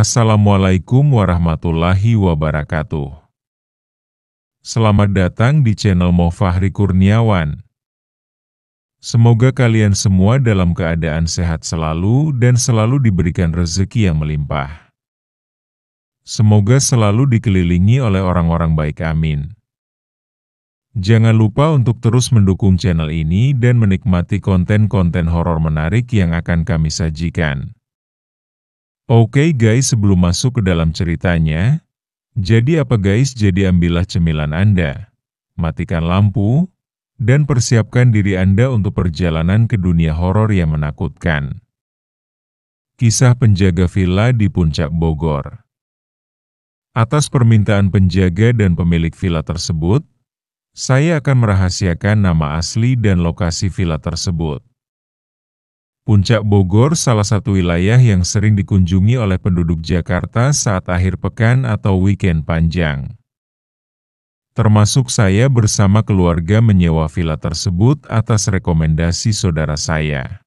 Assalamualaikum warahmatullahi wabarakatuh. Selamat datang di channel Mo Fahri Kurniawan. Semoga kalian semua dalam keadaan sehat selalu dan selalu diberikan rezeki yang melimpah. Semoga selalu dikelilingi oleh orang-orang baik, amin. Jangan lupa untuk terus mendukung channel ini dan menikmati konten-konten horor menarik yang akan kami sajikan. Oke guys, sebelum masuk ke dalam ceritanya, jadi apa guys? Jadi ambillah cemilan Anda, matikan lampu, dan persiapkan diri Anda untuk perjalanan ke dunia horor yang menakutkan. Kisah penjaga villa di Puncak Bogor. Atas permintaan penjaga dan pemilik villa tersebut, saya akan merahasiakan nama asli dan lokasi villa tersebut. Puncak Bogor salah satu wilayah yang sering dikunjungi oleh penduduk Jakarta saat akhir pekan atau weekend panjang. Termasuk saya bersama keluarga menyewa villa tersebut atas rekomendasi saudara saya.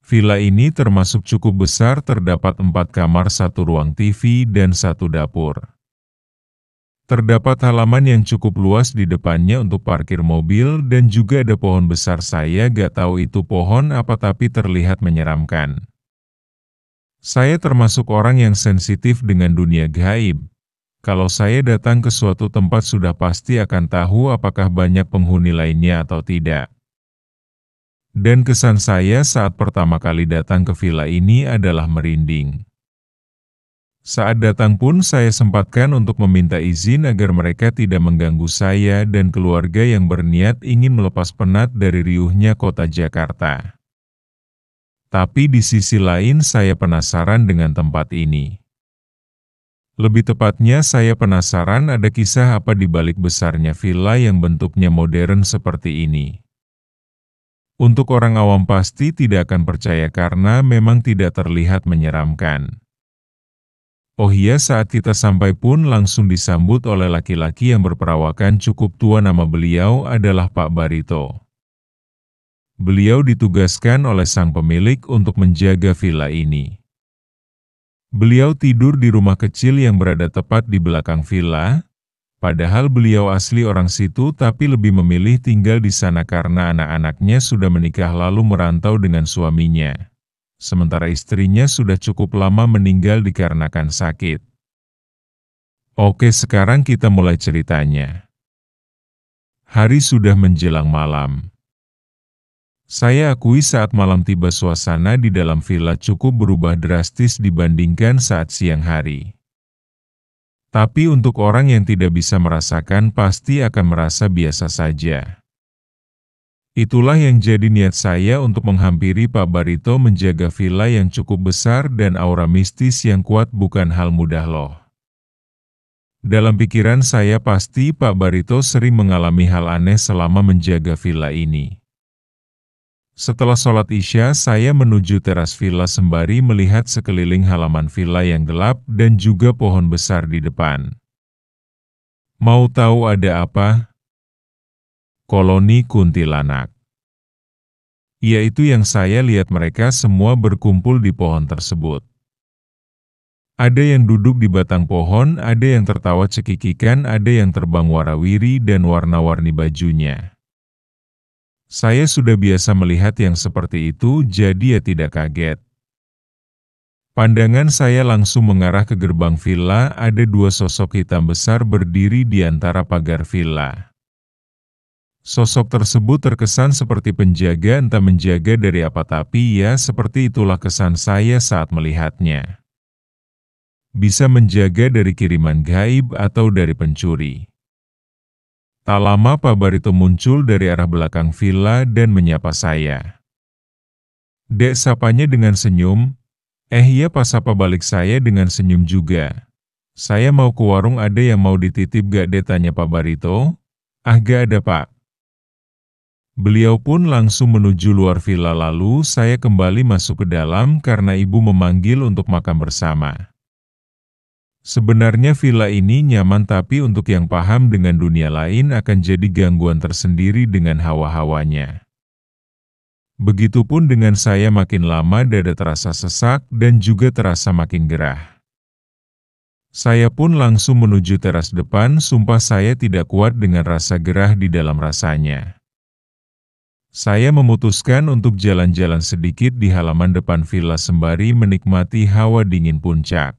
Villa ini termasuk cukup besar, terdapat 4 kamar, 1 ruang TV, dan 1 dapur. Terdapat halaman yang cukup luas di depannya untuk parkir mobil dan juga ada pohon besar, saya gak tahu itu pohon apa tapi terlihat menyeramkan. Saya termasuk orang yang sensitif dengan dunia gaib. Kalau saya datang ke suatu tempat sudah pasti akan tahu apakah banyak penghuni lainnya atau tidak. Dan kesan saya saat pertama kali datang ke villa ini adalah merinding. Saat datang pun saya sempatkan untuk meminta izin agar mereka tidak mengganggu saya dan keluarga yang berniat ingin melepas penat dari riuhnya kota Jakarta. Tapi di sisi lain saya penasaran dengan tempat ini. Lebih tepatnya saya penasaran ada kisah apa di balik besarnya villa yang bentuknya modern seperti ini. Untuk orang awam pasti tidak akan percaya karena memang tidak terlihat menyeramkan. Oh iya, saat kita sampai pun langsung disambut oleh laki-laki yang berperawakan cukup tua, nama beliau adalah Pak Barito. Beliau ditugaskan oleh sang pemilik untuk menjaga villa ini. Beliau tidur di rumah kecil yang berada tepat di belakang villa, padahal beliau asli orang situ tapi lebih memilih tinggal di sana karena anak-anaknya sudah menikah lalu merantau dengan suaminya. Sementara istrinya sudah cukup lama meninggal dikarenakan sakit. Oke, sekarang kita mulai ceritanya. Hari sudah menjelang malam. Saya akui saat malam tiba suasana di dalam villa cukup berubah drastis dibandingkan saat siang hari. Tapi untuk orang yang tidak bisa merasakan pasti akan merasa biasa saja. Itulah yang jadi niat saya untuk menghampiri Pak Barito menjaga villa yang cukup besar dan aura mistis yang kuat bukan hal mudah loh. Dalam pikiran saya pasti Pak Barito sering mengalami hal aneh selama menjaga villa ini. Setelah sholat Isya saya menuju teras villa sembari melihat sekeliling halaman villa yang gelap dan juga pohon besar di depan. Mau tahu ada apa? Koloni kuntilanak. Yaitu yang saya lihat, mereka semua berkumpul di pohon tersebut. Ada yang duduk di batang pohon, ada yang tertawa cekikikan, ada yang terbang warawiri dan warna-warni bajunya. Saya sudah biasa melihat yang seperti itu, jadi ya tidak kaget. Pandangan saya langsung mengarah ke gerbang villa, ada 2 sosok hitam besar berdiri di antara pagar villa. Sosok tersebut terkesan seperti penjaga, entah menjaga dari apa tapi ya seperti itulah kesan saya saat melihatnya. Bisa menjaga dari kiriman gaib atau dari pencuri. Tak lama Pak Barito muncul dari arah belakang villa dan menyapa saya. Dek sapanya dengan senyum. Iya pas sapa balik saya dengan senyum juga. Saya mau ke warung, ada yang mau dititip gak dek, tanya Pak Barito? Ah gak ada Pak. Beliau pun langsung menuju luar villa, lalu saya kembali masuk ke dalam karena ibu memanggil untuk makan bersama. Sebenarnya villa ini nyaman, tapi untuk yang paham dengan dunia lain akan jadi gangguan tersendiri dengan hawa-hawanya. Begitupun dengan saya, makin lama dada terasa sesak dan juga terasa makin gerah. Saya pun langsung menuju teras depan, sumpah saya tidak kuat dengan rasa gerah di dalam rasanya. Saya memutuskan untuk jalan-jalan sedikit di halaman depan villa sembari menikmati hawa dingin puncak.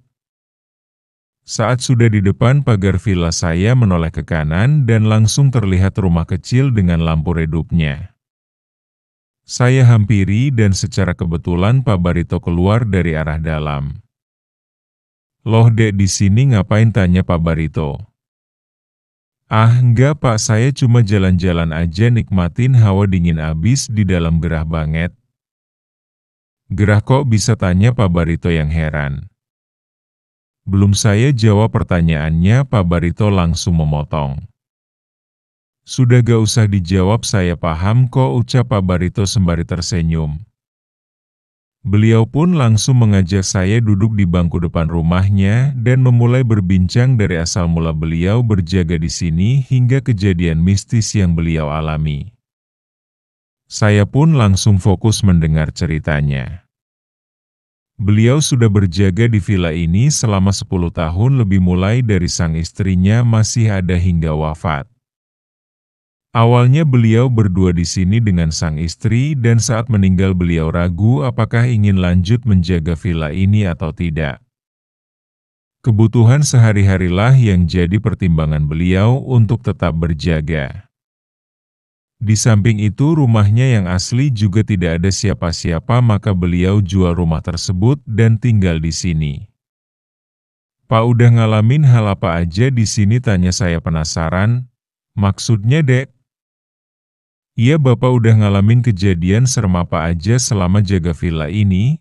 Saat sudah di depan pagar villa, saya menoleh ke kanan dan langsung terlihat rumah kecil dengan lampu redupnya. Saya hampiri dan secara kebetulan Pak Barito keluar dari arah dalam. "Loh dek, di sini ngapain?" tanya Pak Barito. "Ah enggak Pak, saya cuma jalan-jalan aja nikmatin hawa dingin, abis di dalam gerah banget." "Gerah kok bisa?" tanya Pak Barito yang heran. Belum saya jawab pertanyaannya, Pak Barito langsung memotong. "Sudah gak usah dijawab, saya paham kok," ucap Pak Barito sembari tersenyum. Beliau pun langsung mengajak saya duduk di bangku depan rumahnya dan memulai berbincang dari asal mula beliau berjaga di sini hingga kejadian mistis yang beliau alami. Saya pun langsung fokus mendengar ceritanya. Beliau sudah berjaga di villa ini selama 10 tahun lebih, mulai dari sang istrinya masih ada hingga wafat. Awalnya beliau berdua di sini dengan sang istri, dan saat meninggal beliau ragu apakah ingin lanjut menjaga villa ini atau tidak. Kebutuhan sehari-harilah yang jadi pertimbangan beliau untuk tetap berjaga. Di samping itu, rumahnya yang asli juga tidak ada siapa-siapa, maka beliau jual rumah tersebut dan tinggal di sini. "Pak, udah ngalamin hal apa aja di sini?" tanya saya penasaran. "Maksudnya dek?" "Iya, Bapak udah ngalamin kejadian serem apa aja selama jaga villa ini?"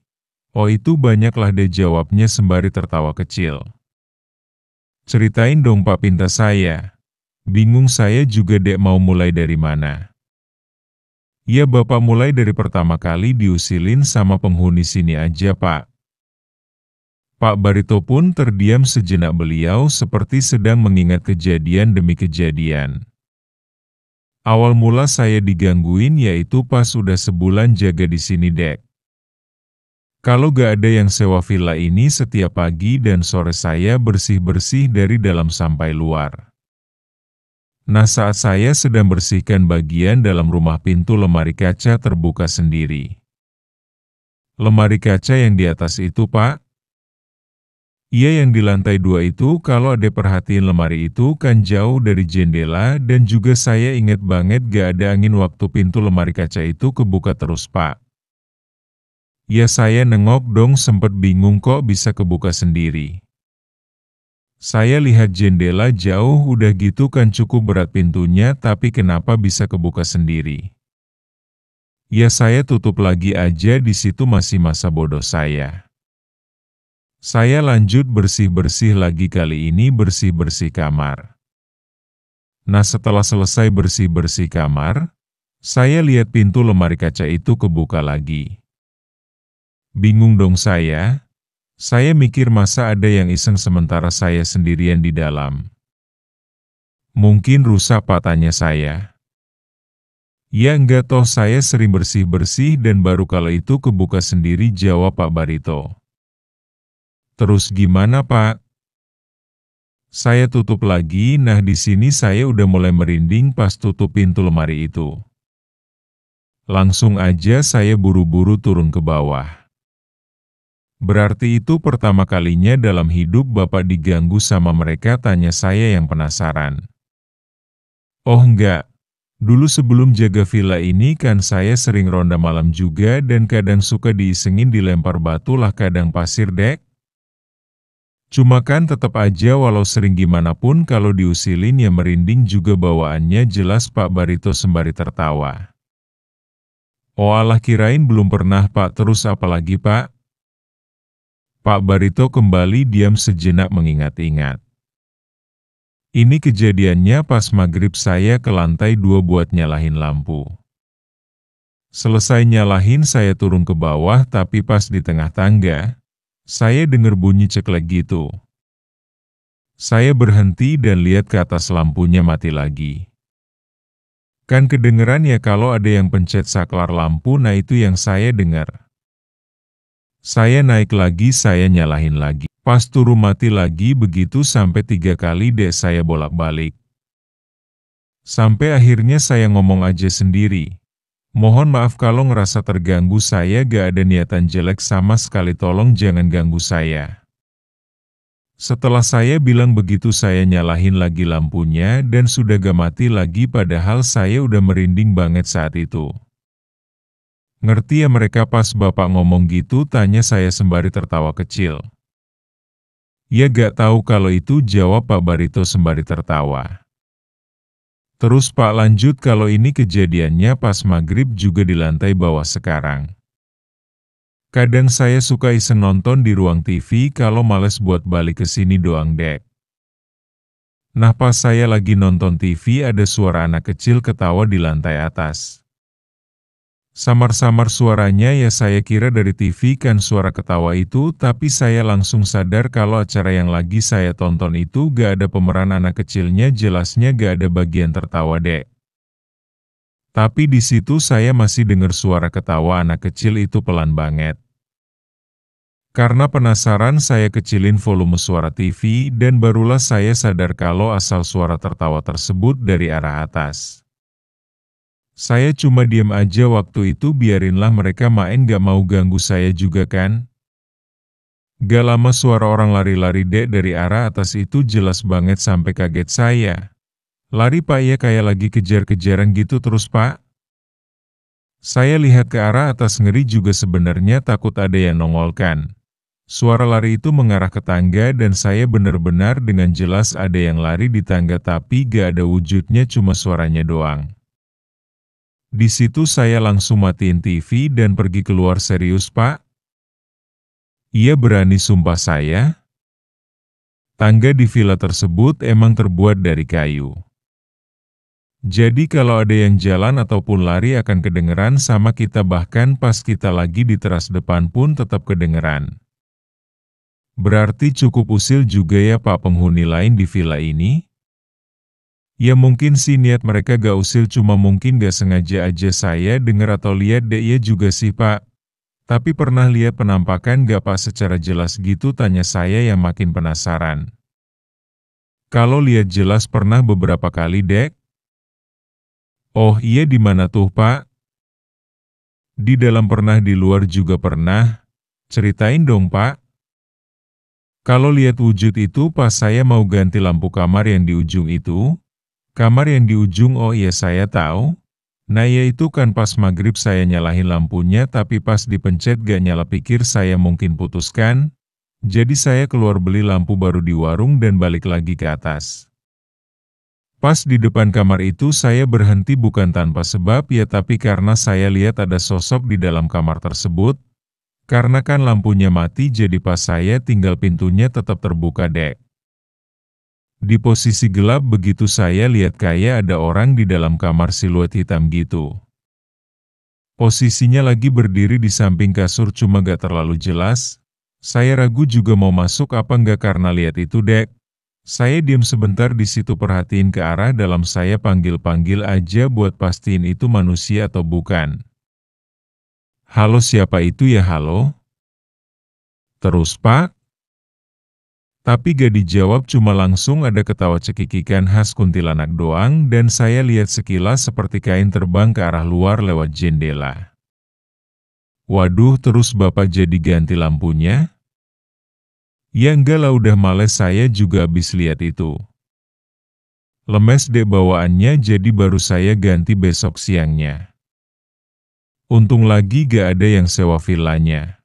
"Oh itu banyaklah deh," jawabnya sembari tertawa kecil. "Ceritain dong Pak," pinta saya. Bingung saya juga dek, mau mulai dari mana. "Iya Bapak, mulai dari pertama kali diusilin sama penghuni sini aja Pak." Pak Barito pun terdiam sejenak, beliau seperti sedang mengingat kejadian demi kejadian. "Awal mula saya digangguin yaitu pas udah sebulan jaga di sini dek. Kalau gak ada yang sewa villa ini, setiap pagi dan sore saya bersih-bersih dari dalam sampai luar. Nah saat saya sedang bersihkan bagian dalam rumah, pintu lemari kaca terbuka sendiri." "Lemari kaca yang di atas itu Pak?" "Iya, yang di lantai 2 itu. Kalau Ade perhatiin, lemari itu kan jauh dari jendela dan juga saya inget banget gak ada angin waktu pintu lemari kaca itu kebuka terus Pak." Ya saya nengok dong, sempet bingung kok bisa kebuka sendiri. Saya lihat jendela jauh, udah gitu kan cukup berat pintunya, tapi kenapa bisa kebuka sendiri? Ya saya tutup lagi aja, di situ masih masa bodoh saya. Saya lanjut bersih-bersih lagi, kali ini bersih-bersih kamar. Nah setelah selesai bersih-bersih kamar, saya lihat pintu lemari kaca itu kebuka lagi. Bingung dong saya. Saya mikir masa ada yang iseng sementara saya sendirian di dalam. "Mungkin rusak Pak?" tanya saya. "Ya enggak, toh saya sering bersih-bersih dan baru kalau itu kebuka sendiri," jawab Pak Barito. "Terus gimana Pak?" Saya tutup lagi. Nah di sini saya udah mulai merinding pas tutup pintu lemari itu. Langsung aja saya buru-buru turun ke bawah. "Berarti itu pertama kalinya dalam hidup Bapak diganggu sama mereka?" tanya saya yang penasaran. "Oh enggak, dulu sebelum jaga villa ini kan saya sering ronda malam juga dan kadang suka diisengin dilempar batu lah, kadang pasir dek. Cuma kan tetap aja walau sering gimana pun kalau diusilin ya merinding juga bawaannya," jelas Pak Barito sembari tertawa. Oh alah, kirain belum pernah Pak, terus apa lagi Pak? Pak Barito kembali diam sejenak mengingat-ingat. Ini kejadiannya pas maghrib saya ke lantai 2 buat nyalahin lampu. Selesai nyalahin saya turun ke bawah, tapi pas di tengah tangga, saya dengar bunyi ceklek gitu. Saya berhenti dan lihat ke atas, lampunya mati lagi. Kan kedengeran ya kalau ada yang pencet saklar lampu, nah itu yang saya dengar. Saya naik lagi, saya nyalahin lagi. Pas turun mati lagi, begitu sampai 3 kali deh saya bolak-balik. Sampai akhirnya saya ngomong aja sendiri. Mohon maaf kalau ngerasa terganggu, saya gak ada niatan jelek sama sekali, tolong jangan ganggu saya. Setelah saya bilang begitu, saya nyalahin lagi lampunya dan sudah gak mati lagi, padahal saya udah merinding banget saat itu. Ngerti ya mereka pas Bapak ngomong gitu, tanya saya sembari tertawa kecil. Ya gak tahu kalau itu, jawab Pak Barito sembari tertawa. Terus Pak lanjut, kalau ini kejadiannya pas maghrib juga di lantai bawah sekarang. Kadang saya suka iseng nonton di ruang TV kalau males buat balik ke sini doang dek. Nah pas saya lagi nonton TV ada suara anak kecil ketawa di lantai atas. Samar-samar suaranya, ya saya kira dari TV kan suara ketawa itu, tapi saya langsung sadar kalau acara yang lagi saya tonton itu gak ada pemeran anak kecilnya, jelasnya gak ada bagian tertawa dek. Tapi di situ saya masih dengar suara ketawa anak kecil itu pelan banget. Karena penasaran saya kecilin volume suara TV dan barulah saya sadar kalau asal suara tertawa tersebut dari arah atas. Saya cuma diam aja waktu itu, biarinlah mereka main, gak mau ganggu saya juga kan. Gak lama suara orang lari-lari dek dari arah atas itu jelas banget sampai kaget saya. Lari Pak, ya kayak lagi kejar-kejaran gitu terus Pak. Saya lihat ke arah atas, ngeri juga sebenarnya, takut ada yang nongol kan. Suara lari itu mengarah ke tangga dan saya benar-benar dengan jelas ada yang lari di tangga, tapi gak ada wujudnya, cuma suaranya doang. Di situ saya langsung matiin TV dan pergi keluar. Serius Pak? Iya berani sumpah saya. Tangga di villa tersebut emang terbuat dari kayu. Jadi kalau ada yang jalan ataupun lari akan kedengeran sama kita, bahkan pas kita lagi di teras depan pun tetap kedengeran. Berarti cukup usil juga ya Pak penghuni lain di villa ini? Ya mungkin sih niat mereka gak usil, cuma mungkin gak sengaja aja saya denger atau lihat deh. Ya juga sih Pak. Tapi pernah lihat penampakan gak Pak secara jelas gitu, tanya saya yang makin penasaran. Kalau lihat jelas pernah beberapa kali dek. Oh iya, di mana tuh Pak? Di dalam pernah, di luar juga pernah. Ceritain dong Pak. Kalau lihat wujud itu pas saya mau ganti lampu kamar yang di ujung itu. Kamar yang di ujung, oh iya saya tahu. Nah ya itu kan pas maghrib saya nyalahin lampunya, tapi pas dipencet gak nyala, pikir saya mungkin putuskan. Jadi saya keluar beli lampu baru di warung dan balik lagi ke atas. Pas di depan kamar itu saya berhenti bukan tanpa sebab ya, tapi karena saya lihat ada sosok di dalam kamar tersebut. Karena kan lampunya mati, jadi pas saya tinggal pintunya tetap terbuka dek. Di posisi gelap begitu saya lihat kayak ada orang di dalam kamar, siluet hitam gitu. Posisinya lagi berdiri di samping kasur, cuma gak terlalu jelas. Saya ragu juga mau masuk apa enggak karena lihat itu dek. Saya diam sebentar di situ, perhatiin ke arah dalam, saya panggil-panggil aja buat pastiin itu manusia atau bukan. Halo, siapa itu ya, halo? Terus Pak? Tapi gak dijawab, cuma langsung ada ketawa cekikikan khas kuntilanak doang, dan saya lihat sekilas seperti kain terbang ke arah luar lewat jendela. Waduh, terus Bapak jadi ganti lampunya? Ya enggak lah, udah males, saya juga habis lihat itu. Lemes deh bawaannya, jadi baru saya ganti besok siangnya. Untung lagi gak ada yang sewa villanya.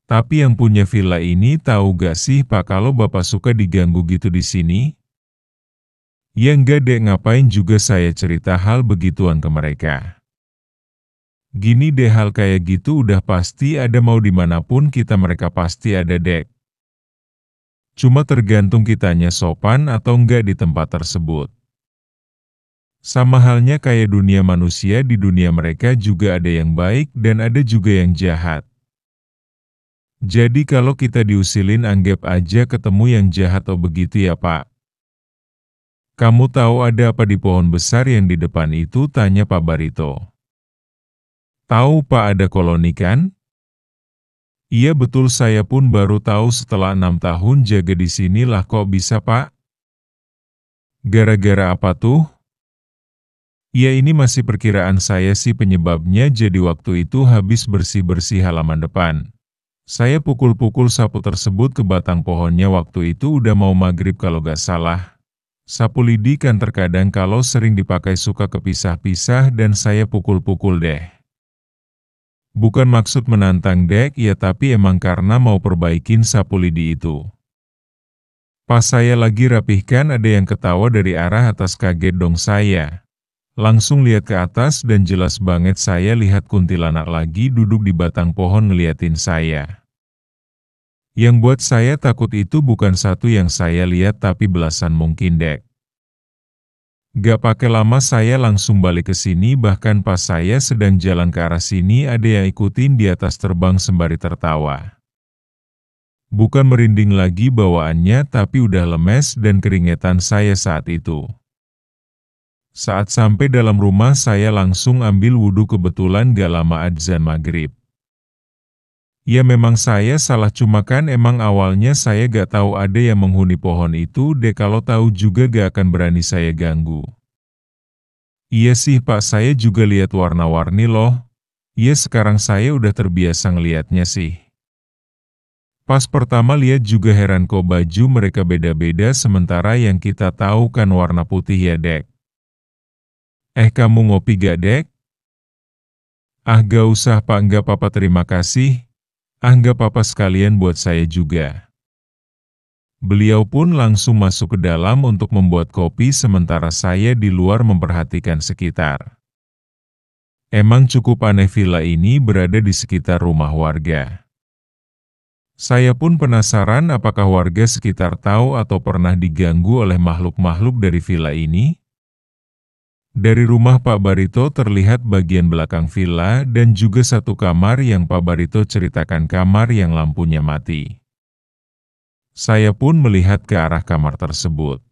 Tapi yang punya villa ini tahu gak sih Pak kalau Bapak suka diganggu gitu di sini? Ya enggak dek, ngapain juga saya cerita hal begituan ke mereka. Gini deh, hal kayak gitu udah pasti ada, mau dimanapun kita mereka pasti ada dek. Cuma tergantung kitanya sopan atau enggak di tempat tersebut. Sama halnya kayak dunia manusia, di dunia mereka juga ada yang baik dan ada juga yang jahat. Jadi kalau kita diusilin, anggap aja ketemu yang jahat, oh begitu ya Pak. Kamu tahu ada apa di pohon besar yang di depan itu? Tanya Pak Barito. Tahu Pak, ada koloni kan? Iya betul, saya pun baru tahu setelah 6 tahun jaga di sini. Lah kok bisa Pak? Gara-gara apa tuh? Ya ini masih perkiraan saya sih penyebabnya. Jadi waktu itu habis bersih-bersih halaman depan. Saya pukul-pukul sapu tersebut ke batang pohonnya, waktu itu udah mau maghrib kalau gak salah. Sapu lidi kan terkadang kalau sering dipakai suka kepisah-pisah dan saya pukul-pukul deh. Bukan maksud menantang dek ya, tapi emang karena mau perbaikin sapu lidi itu. Pas saya lagi rapihkan, ada yang ketawa dari arah atas. Kaget dong saya. Langsung lihat ke atas dan jelas banget saya lihat kuntilanak lagi duduk di batang pohon ngeliatin saya. Yang buat saya takut itu bukan satu yang saya lihat tapi belasan mungkin dek. Gak pakai lama saya langsung balik ke sini, bahkan pas saya sedang jalan ke arah sini ada yang ikutin di atas terbang sembari tertawa. Bukan merinding lagi bawaannya, tapi udah lemes dan keringetan saya saat itu. Saat sampai dalam rumah saya langsung ambil wudhu, kebetulan gak lama adzan maghrib. Ya memang saya salah, cuma kan emang awalnya saya gak tahu ada yang menghuni pohon itu deh, kalau tahu juga gak akan berani saya ganggu. Iya sih Pak, saya juga lihat warna-warni loh. Iya sekarang saya udah terbiasa ngelihatnya sih. Pas pertama lihat juga heran kok baju mereka beda-beda, sementara yang kita tahu kan warna putih ya dek. Kamu ngopi gak dek? Ah gak usah Pak, gak apa-apa terima kasih. Ah gak apa-apa, sekalian buat saya juga. Beliau pun langsung masuk ke dalam untuk membuat kopi, sementara saya di luar memperhatikan sekitar. Emang cukup aneh, villa ini berada di sekitar rumah warga. Saya pun penasaran apakah warga sekitar tahu atau pernah diganggu oleh makhluk-makhluk dari villa ini. Dari rumah Pak Barito terlihat bagian belakang villa dan juga satu kamar yang Pak Barito ceritakan, kamar yang lampunya mati. Saya pun melihat ke arah kamar tersebut.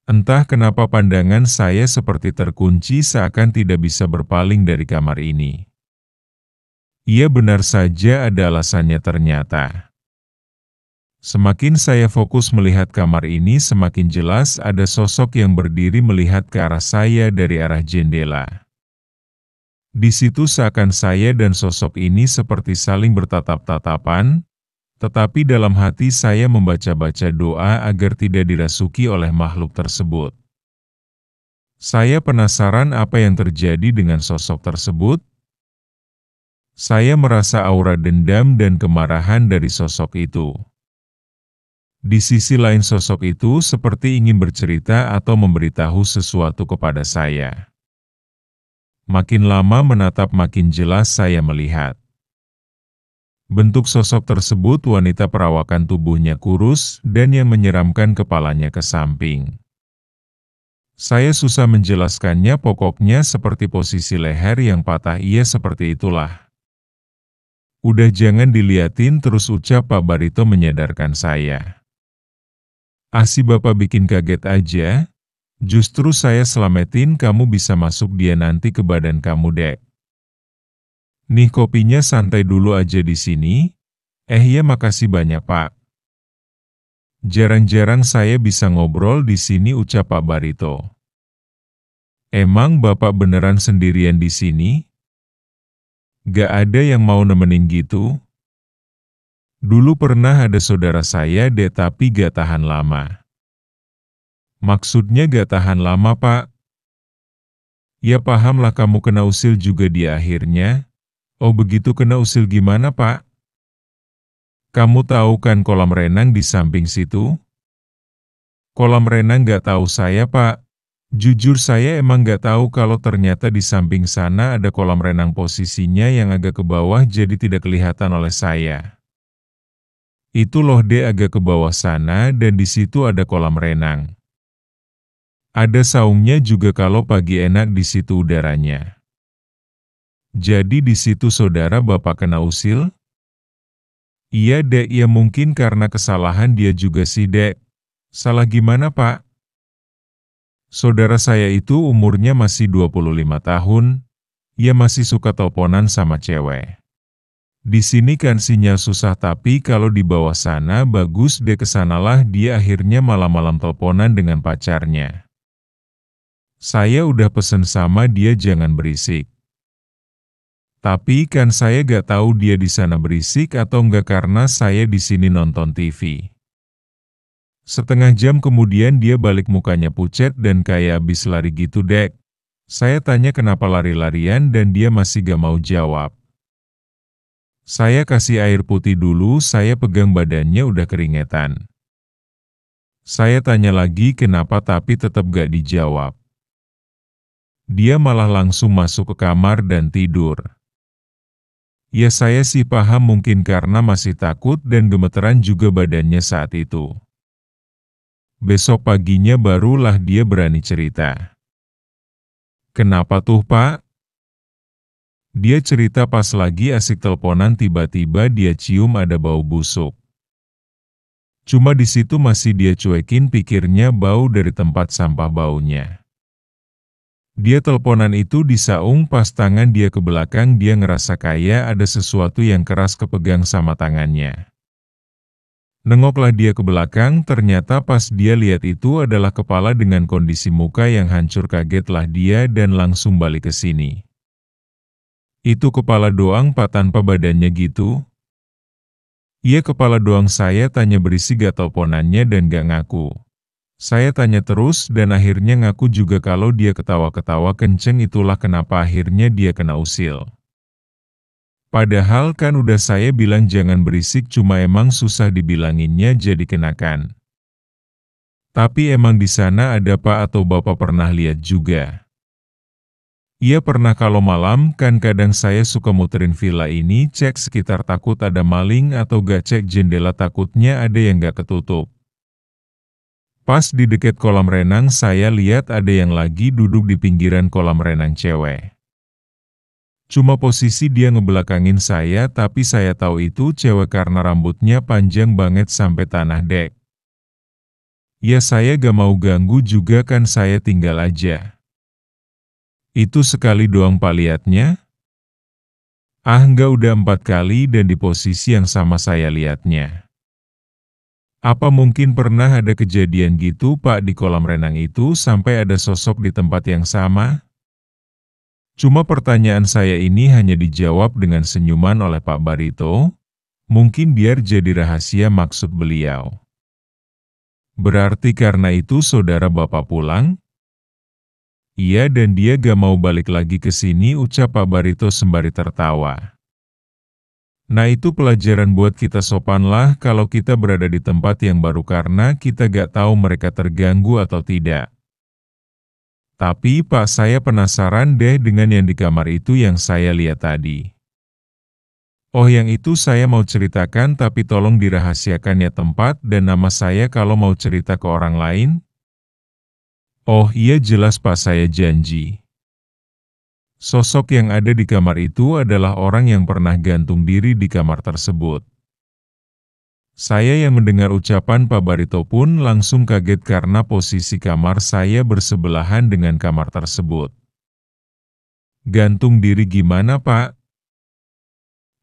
Entah kenapa pandangan saya seperti terkunci, seakan tidak bisa berpaling dari kamar ini. Iya benar saja ada alasannya ternyata. Semakin saya fokus melihat kamar ini, semakin jelas ada sosok yang berdiri melihat ke arah saya dari arah jendela. Di situ seakan saya dan sosok ini seperti saling bertatap-tatapan, tetapi dalam hati saya membaca-baca doa agar tidak dirasuki oleh makhluk tersebut. Saya penasaran apa yang terjadi dengan sosok tersebut. Saya merasa aura dendam dan kemarahan dari sosok itu. Di sisi lain sosok itu seperti ingin bercerita atau memberitahu sesuatu kepada saya. Makin lama menatap, makin jelas saya melihat. Bentuk sosok tersebut wanita, perawakan tubuhnya kurus dan yang menyeramkan, kepalanya ke samping. Saya susah menjelaskannya, pokoknya seperti posisi leher yang patah, iya seperti itulah. Udah jangan diliatin terus, ucap Pak Barito menyadarkan saya. Ah si Bapak bikin kaget aja, justru saya selamatin kamu, bisa masuk dia nanti ke badan kamu dek. Nih kopinya, santai dulu aja di sini. Ya makasih banyak Pak. Jarang-jarang saya bisa ngobrol di sini, ucap Pak Barito. Emang Bapak beneran sendirian di sini? Gak ada yang mau nemenin gitu? Dulu pernah ada saudara saya deh, tapi gak tahan lama. Maksudnya gak tahan lama Pak? Ya pahamlah, kamu kena usil juga dia akhirnya. Oh begitu, kena usil gimana Pak? Kamu tahu kan kolam renang di samping situ? Kolam renang gak tahu saya Pak. Jujur saya emang nggak tahu kalau ternyata di samping sana ada kolam renang posisinya yang agak ke bawah jadi tidak kelihatan oleh saya. Itu loh dek agak ke bawah sana dan di situ ada kolam renang. Ada saungnya juga kalau pagi enak di situ udaranya. Jadi di situ saudara bapak kena usil? Iya dek, ya mungkin karena kesalahan dia juga sih dek. Salah gimana pak? Saudara saya itu umurnya masih 25 tahun, ia masih suka teleponan sama cewek. Di sini kan sinyal susah tapi kalau di bawah sana bagus deh, kesanalah dia akhirnya malam-malam teleponan dengan pacarnya. Saya udah pesen sama dia jangan berisik. Tapi kan saya gak tahu dia di sana berisik atau enggak karena saya di sini nonton TV. Setengah jam kemudian dia balik mukanya pucet dan kayak abis lari gitu dek. Saya tanya kenapa lari-larian dan dia masih gak mau jawab. Saya kasih air putih dulu, saya pegang badannya udah keringetan. Saya tanya lagi kenapa tapi tetap gak dijawab. Dia malah langsung masuk ke kamar dan tidur. Ya saya sih paham mungkin karena masih takut dan gemeteran juga badannya saat itu. Besok paginya barulah dia berani cerita. Kenapa tuh pak? Dia cerita pas lagi asik teleponan tiba-tiba dia cium ada bau busuk. Cuma di situ masih dia cuekin pikirnya bau dari tempat sampah baunya. Dia teleponan itu di saung pas tangan dia ke belakang dia ngerasa kayak ada sesuatu yang keras kepegang sama tangannya. Nengoklah dia ke belakang ternyata pas dia lihat itu adalah kepala dengan kondisi muka yang hancur, kagetlah dia dan langsung balik ke sini. Itu kepala doang pak tanpa badannya gitu? Iya kepala doang, saya tanya berisik gak teleponannya dan gak ngaku. Saya tanya terus dan akhirnya ngaku juga kalau dia ketawa-ketawa kenceng, itulah kenapa akhirnya dia kena usil. Padahal kan udah saya bilang jangan berisik, cuma emang susah dibilanginnya jadi kenakan. Tapi emang di sana ada pak atau bapak pernah lihat juga? Iya pernah, kalau malam kan kadang saya suka muterin villa ini cek sekitar takut ada maling atau gak cek jendela takutnya ada yang gak ketutup. Pas di dekat kolam renang saya lihat ada yang lagi duduk di pinggiran kolam renang cewek. Cuma posisi dia ngebelakangin saya tapi saya tahu itu cewek karena rambutnya panjang banget sampai tanah dek. Ya saya gak mau ganggu juga kan, saya tinggal aja. Itu sekali doang pak liatnya? Ah enggak, udah 4 kali dan di posisi yang sama saya liatnya. Apa mungkin pernah ada kejadian gitu pak di kolam renang itu sampai ada sosok di tempat yang sama? Cuma pertanyaan saya ini hanya dijawab dengan senyuman oleh Pak Barito, mungkin biar jadi rahasia maksud beliau. Berarti karena itu saudara bapak pulang? Iya dan dia gak mau balik lagi ke sini, ucap Pak Barito sembari tertawa. Nah itu pelajaran buat kita, sopanlah kalau kita berada di tempat yang baru karena kita gak tahu mereka terganggu atau tidak. Tapi pak saya penasaran deh dengan yang di kamar itu yang saya lihat tadi. Oh yang itu saya mau ceritakan tapi tolong dirahasiakan ya tempat dan nama saya kalau mau cerita ke orang lain. Oh iya jelas pak, saya janji. Sosok yang ada di kamar itu adalah orang yang pernah gantung diri di kamar tersebut. Saya yang mendengar ucapan Pak Barito pun langsung kaget karena posisi kamar saya bersebelahan dengan kamar tersebut. Gantung diri gimana Pak?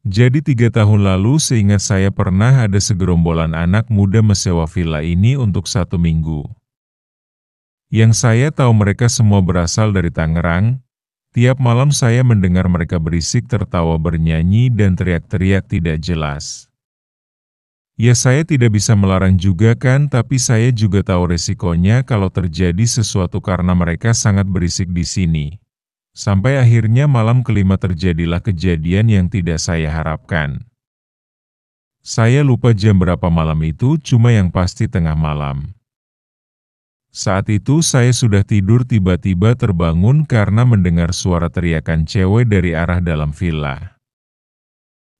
Jadi 3 tahun lalu seingat saya pernah ada segerombolan anak muda menyewa villa ini untuk 1 minggu. Yang saya tahu mereka semua berasal dari Tangerang. Tiap malam saya mendengar mereka berisik, tertawa, bernyanyi, dan teriak-teriak tidak jelas. Ya saya tidak bisa melarang juga kan, tapi saya juga tahu resikonya kalau terjadi sesuatu karena mereka sangat berisik di sini. Sampai akhirnya malam kelima terjadilah kejadian yang tidak saya harapkan. Saya lupa jam berapa malam itu, cuma yang pasti tengah malam. Saat itu saya sudah tidur tiba-tiba terbangun karena mendengar suara teriakan cewek dari arah dalam villa.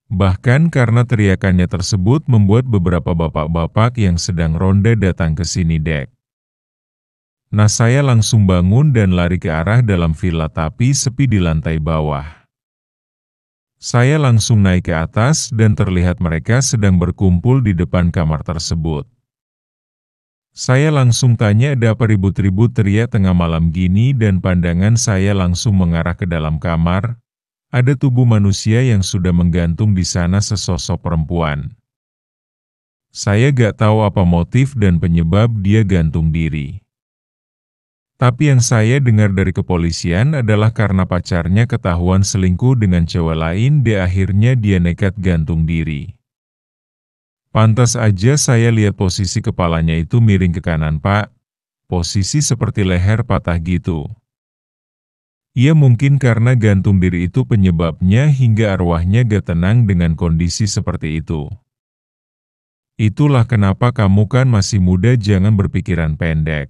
Bahkan karena teriakannya tersebut membuat beberapa bapak-bapak yang sedang ronda datang ke sini dek. Nah saya langsung bangun dan lari ke arah dalam villa tapi sepi di lantai bawah. Saya langsung naik ke atas dan terlihat mereka sedang berkumpul di depan kamar tersebut. Saya langsung tanya ada apa ribut-ribut teriak tengah malam gini dan pandangan saya langsung mengarah ke dalam kamar. Ada tubuh manusia yang sudah menggantung di sana sesosok perempuan. Saya gak tahu apa motif dan penyebab dia gantung diri. Tapi yang saya dengar dari kepolisian adalah karena pacarnya ketahuan selingkuh dengan cewek lain, akhirnya dia nekat gantung diri. Pantas aja saya lihat posisi kepalanya itu miring ke kanan Pak, posisi seperti leher patah gitu. Ya mungkin karena gantung diri itu penyebabnya hingga arwahnya gak tenang dengan kondisi seperti itu. Itulah kenapa kamu kan masih muda jangan berpikiran pendek.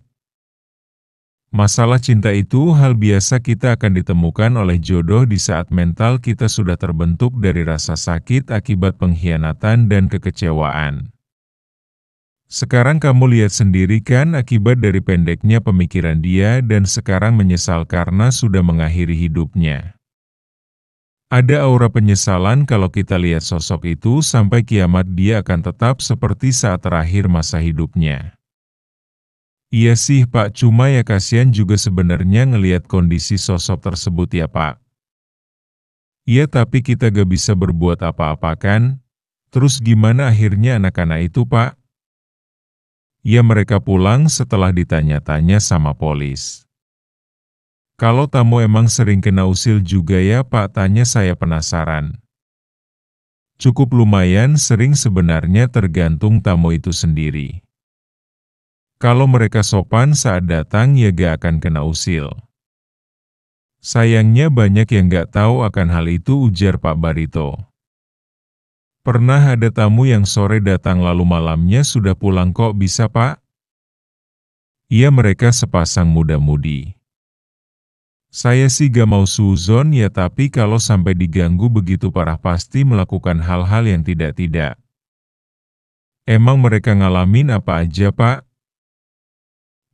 Masalah cinta itu hal biasa kita akan ditemukan oleh jodoh di saat mental kita sudah terbentuk dari rasa sakit akibat pengkhianatan dan kekecewaan. Sekarang kamu lihat sendiri kan akibat dari pendeknya pemikiran dia dan sekarang menyesal karena sudah mengakhiri hidupnya. Ada aura penyesalan kalau kita lihat sosok itu sampai kiamat dia akan tetap seperti saat terakhir masa hidupnya. Iya sih Pak, cuma ya kasihan juga sebenarnya ngelihat kondisi sosok tersebut ya Pak. Iya tapi kita gak bisa berbuat apa-apa kan? Terus gimana akhirnya anak-anak itu Pak? Ya mereka pulang setelah ditanya-tanya sama polis. Kalau tamu emang sering kena usil juga ya Pak, tanya saya penasaran. Cukup lumayan sering sebenarnya tergantung tamu itu sendiri. Kalau mereka sopan saat datang ya gak akan kena usil. Sayangnya banyak yang gak tahu akan hal itu, ujar Pak Barito. Pernah ada tamu yang sore datang lalu malamnya sudah pulang kok bisa Pak? Iya mereka sepasang muda-mudi. Saya sih gak mau suzon ya tapi kalau sampai diganggu begitu parah pasti melakukan hal-hal yang tidak-tidak. Emang mereka ngalamin apa aja Pak?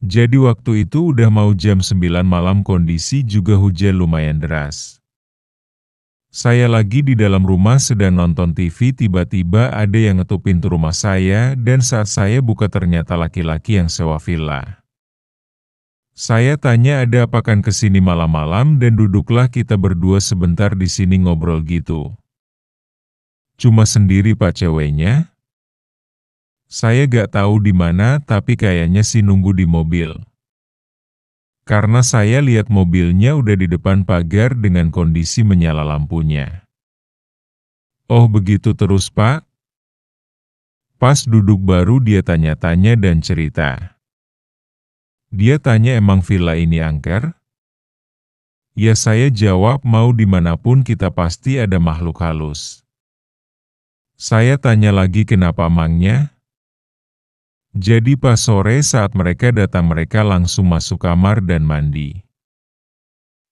Jadi waktu itu udah mau jam 9 malam kondisi juga hujan lumayan deras. Saya lagi di dalam rumah sedang nonton TV tiba-tiba ada yang ngetuk pintu rumah saya dan saat saya buka ternyata laki-laki yang sewa villa. Saya tanya ada apa kan kesini malam-malam dan duduklah kita berdua sebentar di sini ngobrol gitu. Cuma sendiri Pak ceweknya? Saya gak tahu di mana tapi kayaknya sih nunggu di mobil. Karena saya lihat mobilnya udah di depan pagar dengan kondisi menyala lampunya. Oh begitu terus Pak? Pas duduk baru dia tanya-tanya dan cerita. Dia tanya emang villa ini angker? Ya saya jawab mau dimanapun kita pasti ada makhluk halus. Saya tanya lagi kenapa emangnya? Jadi pas sore saat mereka datang mereka langsung masuk kamar dan mandi.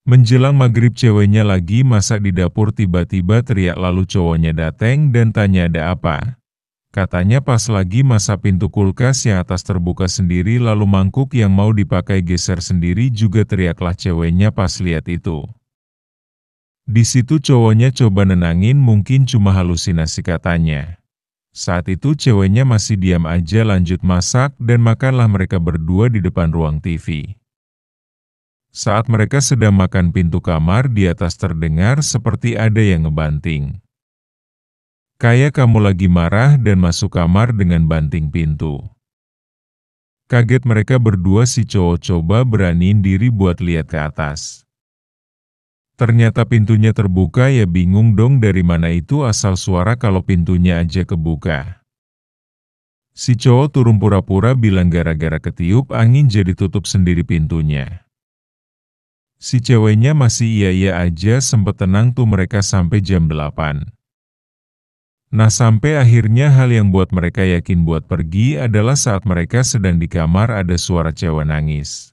Menjelang maghrib ceweknya lagi masak di dapur tiba-tiba teriak lalu cowoknya dateng dan tanya ada apa. Katanya pas lagi masak pintu kulkas yang atas terbuka sendiri lalu mangkuk yang mau dipakai geser sendiri juga teriaklah ceweknya pas lihat itu. Di situ cowoknya coba nenangin mungkin cuma halusinasi katanya. Saat itu ceweknya masih diam aja lanjut masak dan makanlah mereka berdua di depan ruang TV. Saat mereka sedang makan pintu kamar di atas terdengar seperti ada yang ngebanting. Kayak kamu lagi marah dan masuk kamar dengan banting pintu. Kaget mereka berdua si cowok coba beraniin diri buat lihat ke atas. Ternyata pintunya terbuka ya bingung dong dari mana itu asal suara kalau pintunya aja kebuka. Si cowok turun pura-pura bilang gara-gara ketiup angin jadi tutup sendiri pintunya. Si ceweknya masih iya-iya aja sempet tenang tuh mereka sampai jam 8. Nah, sampai akhirnya hal yang buat mereka yakin buat pergi adalah saat mereka sedang di kamar ada suara cewek nangis.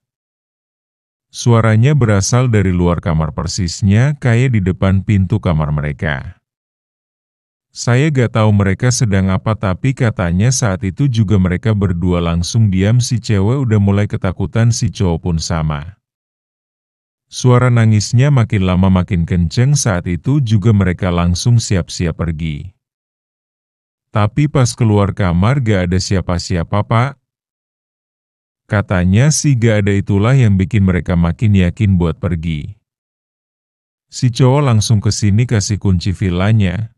Suaranya berasal dari luar kamar persisnya, kayak di depan pintu kamar mereka. Saya gak tahu mereka sedang apa, tapi katanya saat itu juga mereka berdua langsung diam, si cewek udah mulai ketakutan, si cowok pun sama. Suara nangisnya makin lama makin kenceng, saat itu juga mereka langsung siap-siap pergi. Tapi pas keluar kamar gak ada siapa-siapa, Pak. Katanya sih gak ada, itulah yang bikin mereka makin yakin buat pergi. Si cowok langsung ke sini kasih kunci villanya.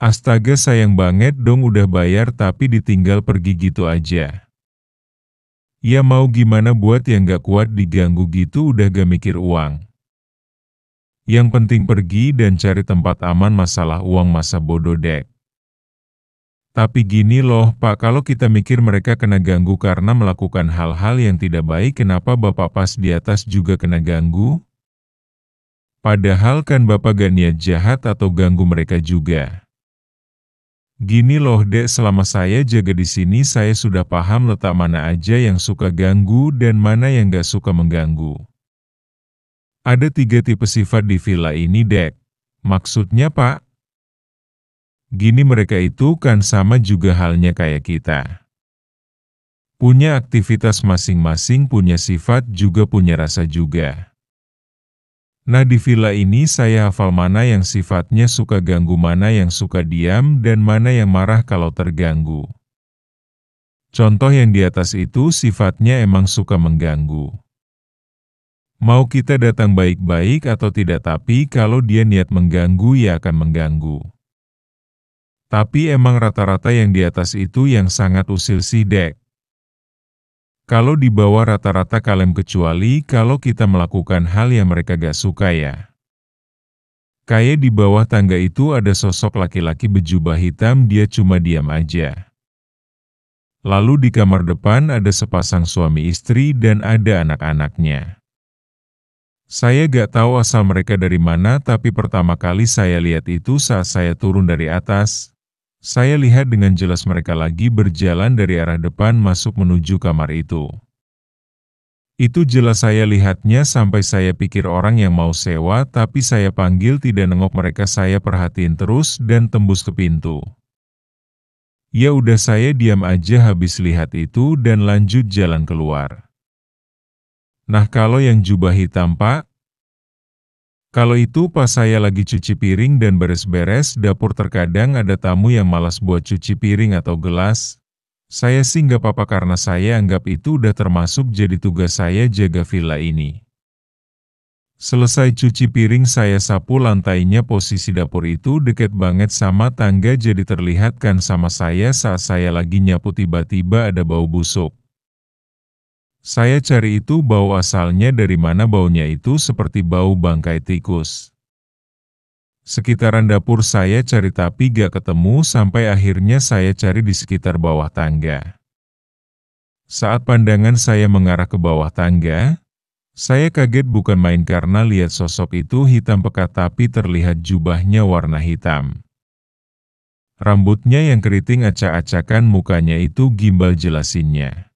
Astaga, sayang banget dong, udah bayar tapi ditinggal pergi gitu aja. Ya mau gimana, buat yang gak kuat diganggu gitu udah gak mikir uang. Yang penting pergi dan cari tempat aman, masalah uang masa bodoh dek. Tapi gini loh Pak, kalau kita mikir mereka kena ganggu karena melakukan hal-hal yang tidak baik, kenapa Bapak pas di atas juga kena ganggu? Padahal kan Bapak gak niat jahat atau ganggu mereka juga. Gini loh dek, selama saya jaga di sini saya sudah paham letak mana aja yang suka ganggu dan mana yang gak suka mengganggu. Ada 3 tipe sifat di villa ini dek. Maksudnya Pak? Gini, mereka itu kan sama juga halnya kayak kita. Punya aktivitas masing-masing, punya sifat juga punya rasa juga. Nah, di villa ini saya hafal mana yang sifatnya suka ganggu, mana yang suka diam, dan mana yang marah kalau terganggu. Contoh yang di atas itu sifatnya emang suka mengganggu. Mau kita datang baik-baik atau tidak, tapi kalau dia niat mengganggu ya akan mengganggu. Tapi emang rata-rata yang di atas itu yang sangat usil sih dek. Kalau di bawah rata-rata kalem, kecuali kalau kita melakukan hal yang mereka gak suka ya. Kayak di bawah tangga itu ada sosok laki-laki berjubah hitam, dia cuma diam aja. Lalu di kamar depan ada sepasang suami istri dan ada anak-anaknya. Saya gak tahu asal mereka dari mana, tapi pertama kali saya lihat itu saat saya turun dari atas. Saya lihat dengan jelas mereka lagi berjalan dari arah depan masuk menuju kamar itu. Itu jelas saya lihatnya sampai saya pikir orang yang mau sewa, tapi saya panggil tidak nengok mereka, saya perhatiin terus dan tembus ke pintu. Ya udah, saya diam aja habis lihat itu dan lanjut jalan keluar. Nah, kalau yang jubah hitam Pak? Kalau itu pas saya lagi cuci piring dan beres-beres dapur, terkadang ada tamu yang malas buat cuci piring atau gelas. Saya sih nggak apa-apa karena saya anggap itu udah termasuk jadi tugas saya jaga villa ini. Selesai cuci piring saya sapu lantainya, posisi dapur itu deket banget sama tangga jadi terlihat kan sama saya saat saya lagi nyapu tiba-tiba ada bau busuk. Saya cari itu bau asalnya dari mana, baunya itu seperti bau bangkai tikus. Sekitaran dapur saya cari tapi gak ketemu, sampai akhirnya saya cari di sekitar bawah tangga. Saat pandangan saya mengarah ke bawah tangga, saya kaget bukan main karena lihat sosok itu hitam pekat tapi terlihat jubahnya warna hitam. Rambutnya yang keriting acak-acakan, mukanya itu gimbal jelasinnya.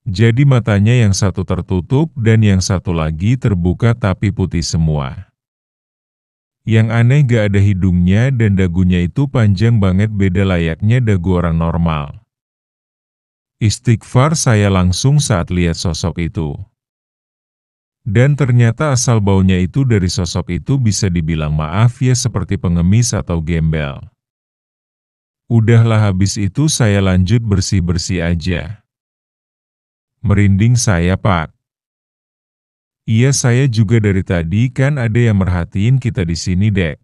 Jadi matanya yang satu tertutup dan yang satu lagi terbuka tapi putih semua. Yang aneh gak ada hidungnya dan dagunya itu panjang banget, beda layaknya dagu orang normal. Istighfar saya langsung saat lihat sosok itu. Dan ternyata asal baunya itu dari sosok itu bisa dibilang maaf ya seperti pengemis atau gembel. Udahlah, habis itu saya lanjut bersih-bersih aja. Merinding saya Pak. Iya, saya juga dari tadi kan ada yang merhatiin kita di sini dek.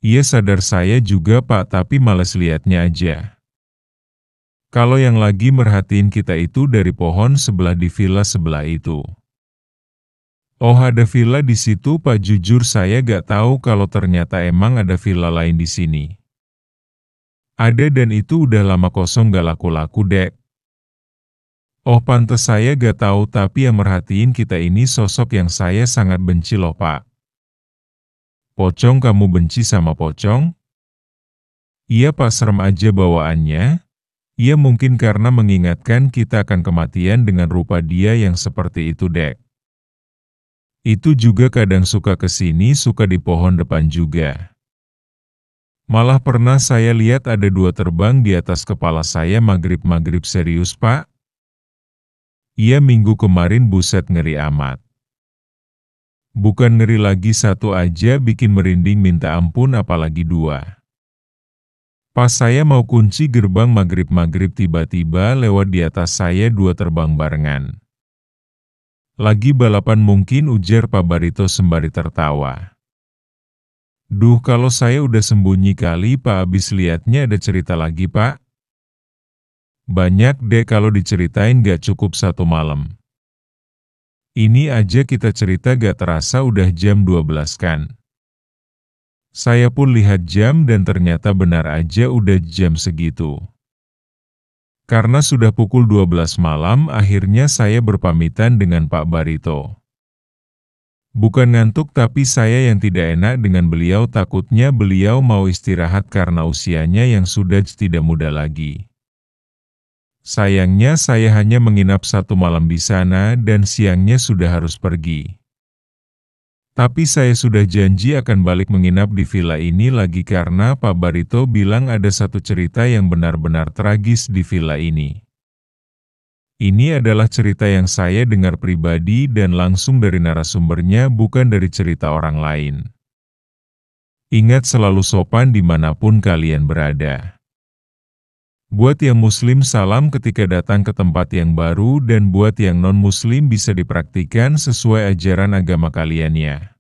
Iya sadar saya juga Pak, tapi males liatnya aja. Kalau yang lagi merhatiin kita itu dari pohon sebelah di villa sebelah itu. Oh, ada villa di situ Pak, jujur saya gak tahu kalau ternyata emang ada villa lain di sini. Ada, dan itu udah lama kosong gak laku-laku dek. Oh pantes saya gak tahu, tapi yang merhatiin kita ini sosok yang saya sangat benci loh Pak. Pocong, kamu benci sama pocong? Iya Pak, serem aja bawaannya. Iya mungkin karena mengingatkan kita akan kematian dengan rupa dia yang seperti itu, Dek. Itu juga kadang suka kesini, suka di pohon depan juga. Malah pernah saya lihat ada 2 terbang di atas kepala saya maghrib-maghrib, serius Pak. Iya minggu kemarin, buset ngeri amat. Bukan ngeri lagi, 1 aja bikin merinding minta ampun apalagi 2. Pas saya mau kunci gerbang maghrib-maghrib tiba-tiba lewat di atas saya 2 terbang barengan. Lagi balapan mungkin, ujar Pak Barito sembari tertawa. Duh, kalau saya udah sembunyi kali Pak, abis liatnya ada cerita lagi Pak. Banyak deh, kalau diceritain gak cukup 1 malam. Ini aja kita cerita gak terasa udah jam 12 kan. Saya pun lihat jam dan ternyata benar aja udah jam segitu. Karena sudah pukul 12 malam, akhirnya saya berpamitan dengan Pak Barito. Bukan ngantuk, tapi saya yang tidak enak dengan beliau, takutnya beliau mau istirahat karena usianya yang sudah tidak muda lagi. Sayangnya saya hanya menginap 1 malam di sana dan siangnya sudah harus pergi. Tapi saya sudah janji akan balik menginap di villa ini lagi karena Pak Barito bilang ada 1 cerita yang benar-benar tragis di villa ini. Ini adalah cerita yang saya dengar pribadi dan langsung dari narasumbernya, bukan dari cerita orang lain. Ingat selalu sopan dimanapun kalian berada. Buat yang muslim, salam ketika datang ke tempat yang baru, dan buat yang non-muslim bisa dipraktikkan sesuai ajaran agama kalian ya.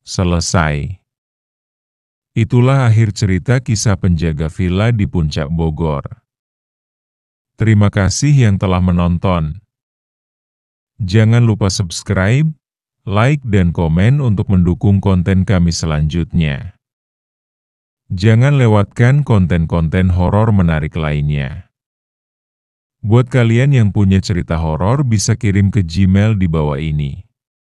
Selesai. Itulah akhir cerita kisah penjaga villa di Puncak Bogor. Terima kasih yang telah menonton. Jangan lupa subscribe, like, dan komen untuk mendukung konten kami selanjutnya. Jangan lewatkan konten-konten horor menarik lainnya. Buat kalian yang punya cerita horor bisa kirim ke Gmail di bawah ini.